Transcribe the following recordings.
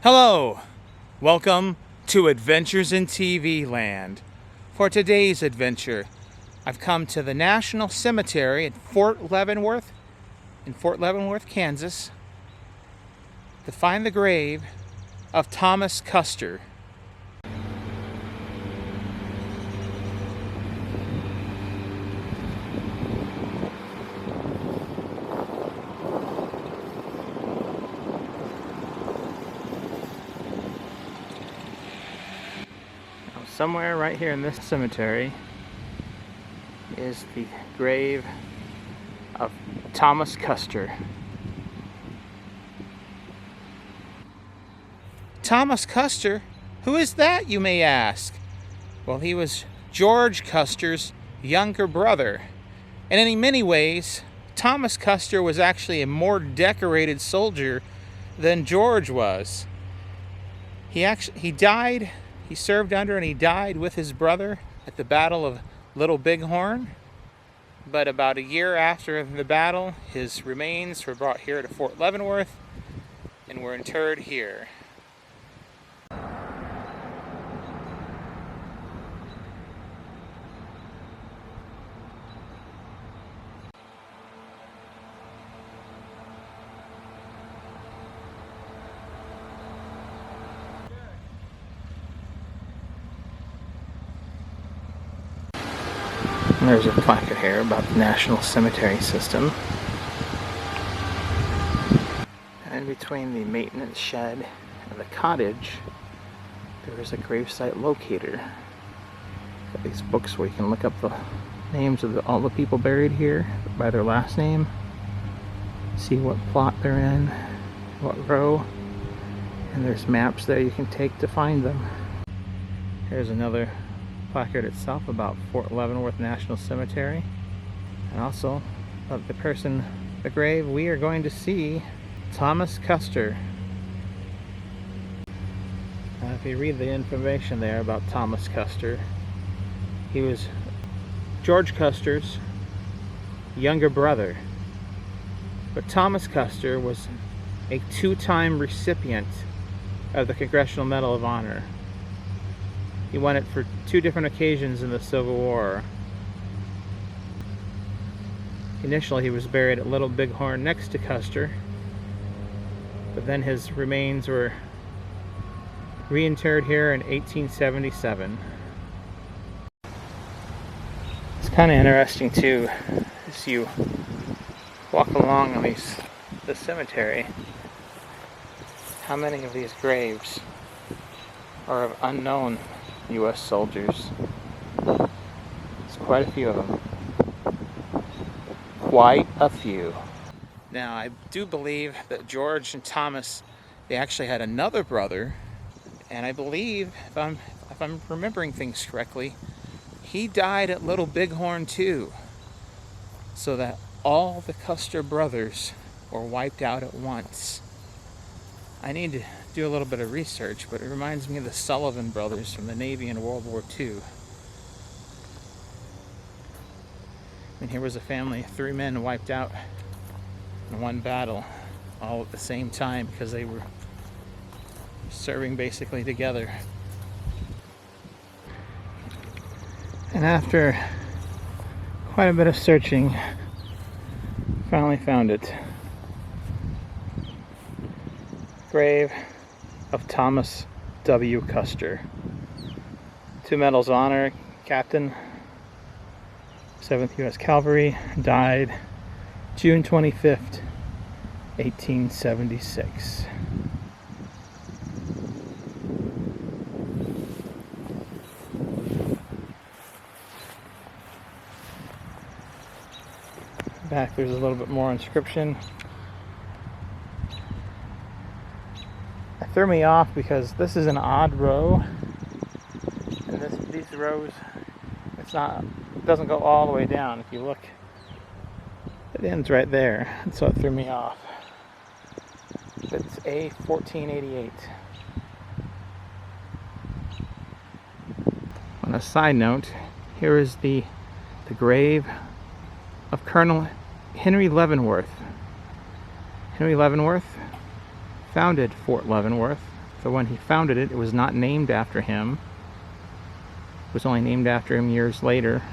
Hello! Welcome to Adventures in TV Land. For today's adventure, I've come to the National Cemetery at Fort Leavenworth, in Fort Leavenworth, Kansas, to find the grave of Thomas Custer. Somewhere right here in this cemetery is the grave of Thomas Custer. Thomas Custer? Who is that, you may ask? Well, he was George Custer's younger brother. And in many ways, Thomas Custer was actually a more decorated soldier than George was. He served under and he died with his brother at the Battle of Little Bighorn. But about a year after the battle, his remains were brought here to Fort Leavenworth and were interred here. There's a placard here about the National Cemetery System. And between the maintenance shed and the cottage, there is a gravesite locator. Got these books where you can look up the names of all the people buried here by their last name. See what plot they're in, what row. And there's maps there you can take to find them. Here's another placard itself about Fort Leavenworth National Cemetery, and also of the grave we are going to see, Thomas Custer. If you read the information there about Thomas Custer, he was George Custer's younger brother, but Thomas Custer was a two-time recipient of the Congressional Medal of Honor. He won it for two different occasions in the Civil War. Initially, he was buried at Little Bighorn next to Custer, but then his remains were reinterred here in 1877. It's kind of interesting too, as you walk along on the cemetery, how many of these graves are of unknown U.S. soldiers. There's quite a few of them. Quite a few. Now, I do believe that George and Thomas, they actually had another brother, and I believe, if I'm remembering things correctly, he died at Little Bighorn too, so that all the Custer brothers were wiped out at once. I need to do a little bit of research, but it reminds me of the Sullivan brothers from the Navy in World War II. And here was a family of three men wiped out in one battle, all at the same time, because they were serving basically together. And after quite a bit of searching, finally found it. Grave of Thomas W. Custer. 2 Medals of Honor, Captain, 7th U.S. Cavalry, died June 25th, 1876. Back there's a little bit more inscription. It threw me off because this is an odd row, and these rows, it doesn't go all the way down. If you look, it ends right there, and so it threw me off. It's A 1488. On a side note, here is the grave of Colonel Henry Leavenworth. Henry Leavenworth founded Fort Leavenworth So when he founded it, it was not named after him. It was only named after him years later.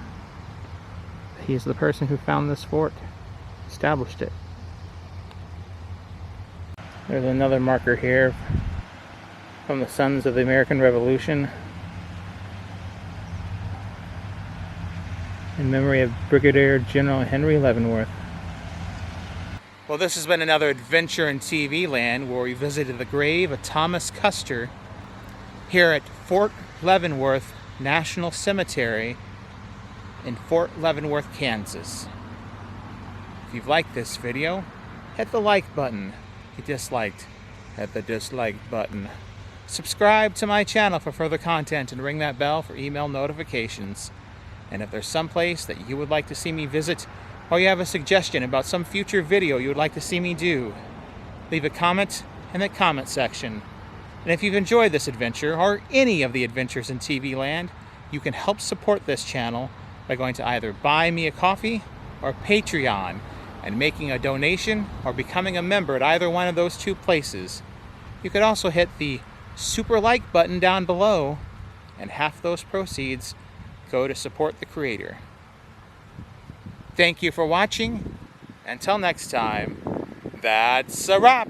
He's the person who found this fort, established it. There's another marker here from the Sons of the American Revolution in memory of Brigadier General Henry Leavenworth. Well, this has been another adventure in TV land where we visited the grave of Thomas Custer here at Fort Leavenworth National Cemetery in Fort Leavenworth, Kansas. If you've liked this video, hit the like button. If you disliked, hit the dislike button. Subscribe to my channel for further content and ring that bell for email notifications. And if there's some place that you would like to see me visit, or you have a suggestion about some future video you would like to see me do, leave a comment in the comment section. And if you've enjoyed this adventure, or any of the adventures in TV land, you can help support this channel by going to either Buy Me a Coffee or Patreon and making a donation or becoming a member at either one of those two places. You could also hit the super like button down below, and half those proceeds go to support the creator. Thank you for watching. Until next time, that's a wrap.